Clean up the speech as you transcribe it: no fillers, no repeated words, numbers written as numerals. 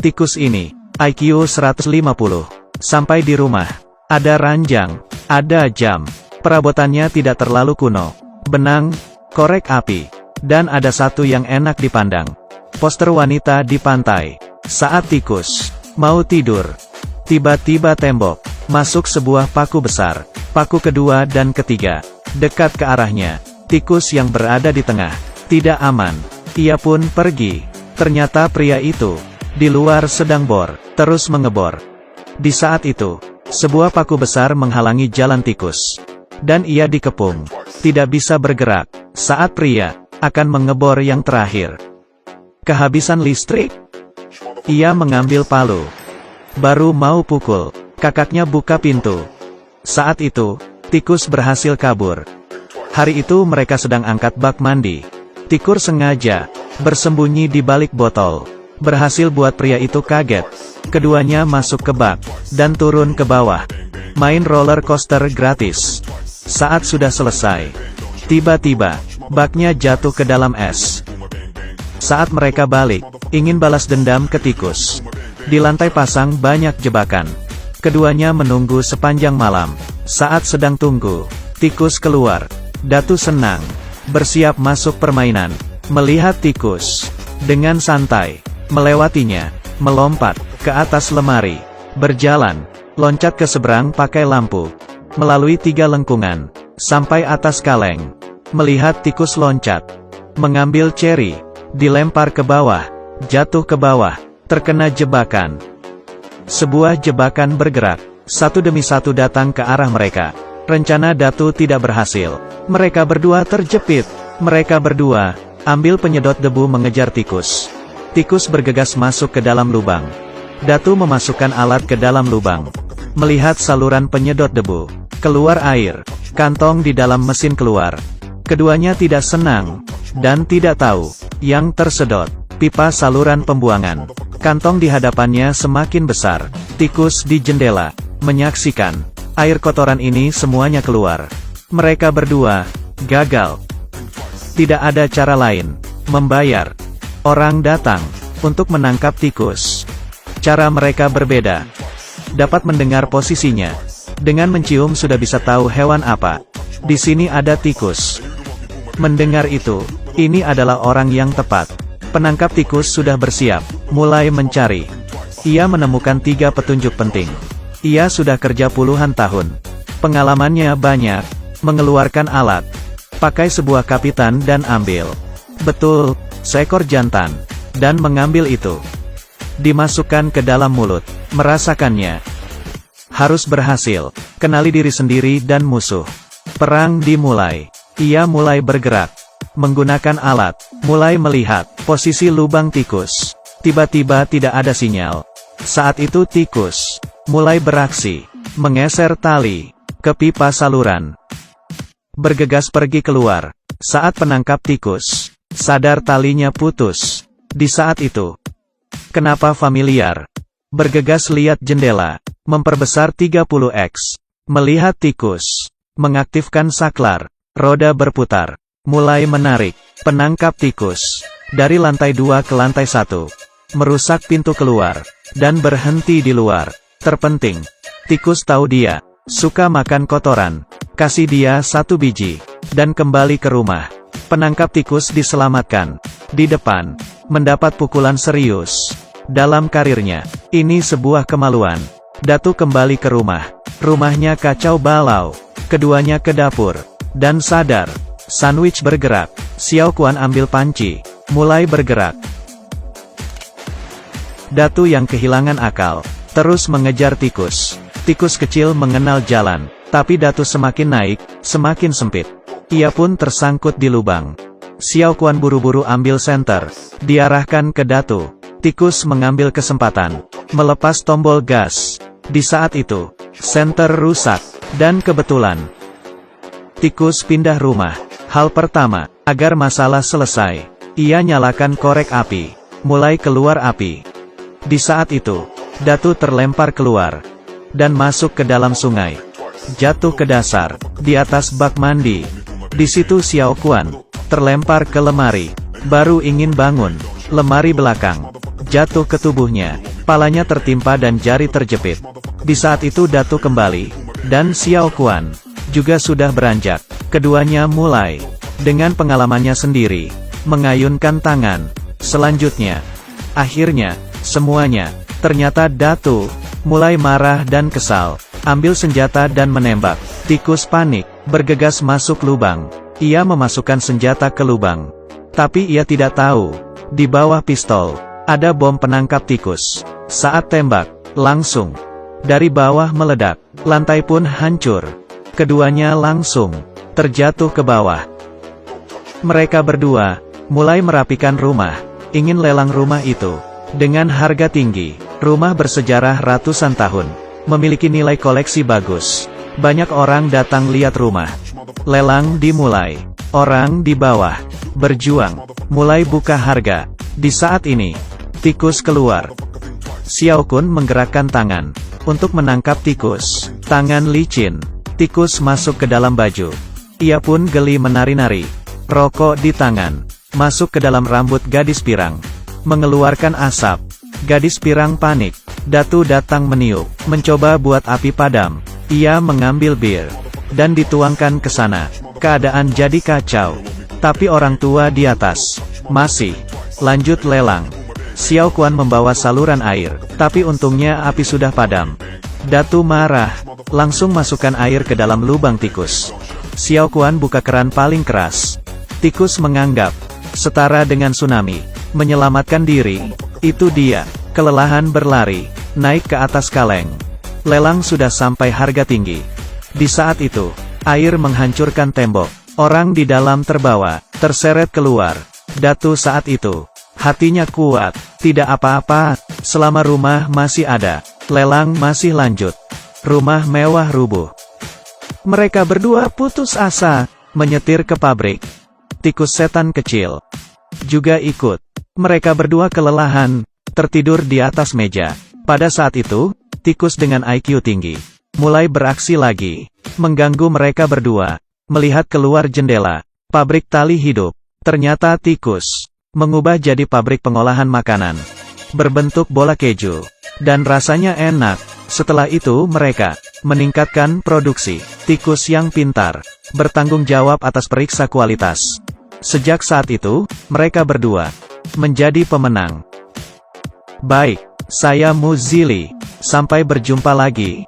tikus ini, IQ 150. Sampai di rumah, ada ranjang, ada jam. Perabotannya tidak terlalu kuno. Benang, korek api, dan ada satu yang enak dipandang. Poster wanita di pantai. Saat tikus mau tidur, tiba-tiba tembok, masuk sebuah paku besar. Paku kedua dan ketiga, dekat ke arahnya. Tikus yang berada di tengah, tidak aman. Ia pun pergi. Ternyata pria itu, di luar sedang terus mengebor. Di saat itu, sebuah paku besar menghalangi jalan tikus. Dan ia dikepung, tidak bisa bergerak. Saat pria akan mengebor yang terakhir, kehabisan listrik. Ia mengambil palu, baru mau pukul, kakaknya buka pintu. Saat itu, tikus berhasil kabur. Hari itu mereka sedang angkat bak mandi. Tikus sengaja bersembunyi di balik botol. Berhasil buat pria itu kaget. Keduanya masuk ke bak, dan turun ke bawah. Main roller coaster gratis. Saat sudah selesai, tiba-tiba, baknya jatuh ke dalam es. Saat mereka balik, ingin balas dendam ke tikus. Di lantai pasang banyak jebakan. Keduanya menunggu sepanjang malam. Saat sedang tunggu, tikus keluar. Datu senang, bersiap masuk permainan. Melihat tikus, dengan santai, melewatinya, melompat ke atas lemari, berjalan, loncat ke seberang pakai lampu, melalui 3 lengkungan, sampai atas kaleng. Melihat tikus loncat, mengambil ceri, dilempar ke bawah, jatuh ke bawah, terkena jebakan. Sebuah jebakan bergerak, satu demi satu datang ke arah mereka. Rencana Datu tidak berhasil. Mereka berdua terjepit. Mereka berdua ambil penyedot debu mengejar tikus. Tikus bergegas masuk ke dalam lubang. Datu memasukkan alat ke dalam lubang. Melihat saluran penyedot debu. Keluar air. Kantong di dalam mesin keluar. Keduanya tidak senang, dan tidak tahu. Yang tersedot, pipa saluran pembuangan. Kantong di hadapannya semakin besar. Tikus di jendela, menyaksikan. Air kotoran ini semuanya keluar. Mereka berdua gagal. Tidak ada cara lain. Membayar. Orang datang untuk menangkap tikus. Cara mereka berbeda. Dapat mendengar posisinya. Dengan mencium sudah bisa tahu hewan apa. Di sini ada tikus. Mendengar itu, ini adalah orang yang tepat. Penangkap tikus sudah bersiap, mulai mencari. Ia menemukan 3 petunjuk penting. Ia sudah kerja puluhan tahun. Pengalamannya banyak. Mengeluarkan alat. Pakai sebuah kapitan dan ambil. Betul, seekor jantan. Dan mengambil itu. Dimasukkan ke dalam mulut. Merasakannya. Harus berhasil. Kenali diri sendiri dan musuh. Perang dimulai. Ia mulai bergerak. Menggunakan alat. Mulai melihat posisi lubang tikus. Tiba-tiba tidak ada sinyal. Saat itu tikus mulai beraksi, menggeser tali ke pipa saluran. Bergegas pergi keluar. Saat penangkap tikus sadar talinya putus. Di saat itu, kenapa familiar? Bergegas lihat jendela, memperbesar 30x. Melihat tikus, mengaktifkan saklar, roda berputar, mulai menarik. Penangkap tikus dari lantai 2 ke lantai 1, merusak pintu keluar, dan berhenti di luar. Terpenting, tikus tahu dia suka makan kotoran. Kasih dia 1 biji, dan kembali ke rumah. Penangkap tikus diselamatkan. Di depan, mendapat pukulan serius. Dalam karirnya, ini sebuah kemaluan. Datu kembali ke rumah. Rumahnya kacau balau. Keduanya ke dapur, dan sadar. Sandwich bergerak. Xiao Kuan ambil panci, mulai bergerak. Datu yang kehilangan akal terus mengejar tikus. Tikus kecil mengenal jalan, tapi Datu semakin naik, semakin sempit. Ia pun tersangkut di lubang. Xiao Kuan buru-buru ambil senter, diarahkan ke Datu. Tikus mengambil kesempatan, melepas tombol gas. Di saat itu, senter rusak, dan kebetulan tikus pindah rumah. Hal pertama, agar masalah selesai, ia nyalakan korek api, mulai keluar api. Di saat itu, Datu terlempar keluar, dan masuk ke dalam sungai. Jatuh ke dasar, di atas bak mandi. Di situ Xiao Kuan, terlempar ke lemari. Baru ingin bangun, lemari belakang jatuh ke tubuhnya. Kepalanya tertimpa dan jari terjepit. Di saat itu Datu kembali, dan Xiao Kuan juga sudah beranjak. Keduanya mulai, dengan pengalamannya sendiri, mengayunkan tangan. Selanjutnya, akhirnya, semuanya, ternyata Datu mulai marah dan kesal. Ambil senjata dan menembak. Tikus panik, bergegas masuk lubang. Ia memasukkan senjata ke lubang. Tapi ia tidak tahu, di bawah pistol, ada bom penangkap tikus. Saat tembak, langsung, dari bawah meledak, lantai pun hancur. Keduanya langsung, terjatuh ke bawah. Mereka berdua, mulai merapikan rumah, ingin lelang rumah itu. Dengan harga tinggi, rumah bersejarah ratusan tahun, memiliki nilai koleksi bagus. Banyak orang datang lihat rumah. Lelang dimulai, orang di bawah, berjuang, mulai buka harga. Di saat ini, tikus keluar. Xiao Kun menggerakkan tangan, untuk menangkap tikus. Tangan licin, tikus masuk ke dalam baju. Ia pun geli menari-nari. Rokok di tangan, masuk ke dalam rambut gadis pirang. Mengeluarkan asap. Gadis pirang panik. Datu datang meniup, mencoba buat api padam. Ia mengambil bir, dan dituangkan ke sana. Keadaan jadi kacau. Tapi orang tua di atas, masih, lanjut lelang. Xiao Kuan membawa saluran air, tapi untungnya api sudah padam. Datu marah, langsung masukkan air ke dalam lubang tikus. Xiao Kuan buka keran paling keras. Tikus menganggap, setara dengan tsunami, menyelamatkan diri. Itu dia, kelelahan berlari, naik ke atas kaleng. Lelang sudah sampai harga tinggi. Di saat itu, air menghancurkan tembok. Orang di dalam terbawa, terseret keluar. Datu saat itu, hatinya kuat, tidak apa-apa, selama rumah masih ada, lelang masih lanjut. Rumah mewah rubuh. Mereka berdua putus asa, menyetir ke pabrik. Tikus setan kecil juga ikut. Mereka berdua kelelahan, tertidur di atas meja. Pada saat itu, tikus dengan IQ tinggi mulai beraksi lagi, mengganggu mereka berdua. Melihat keluar jendela, pabrik tali hidup. Ternyata tikus mengubah jadi pabrik pengolahan makanan, berbentuk bola keju, dan rasanya enak. Setelah itu mereka meningkatkan produksi. Tikus yang pintar, bertanggung jawab atas periksa kualitas. Sejak saat itu, mereka berdua menjadi pemenang. Baik, saya Muzili. Sampai berjumpa lagi.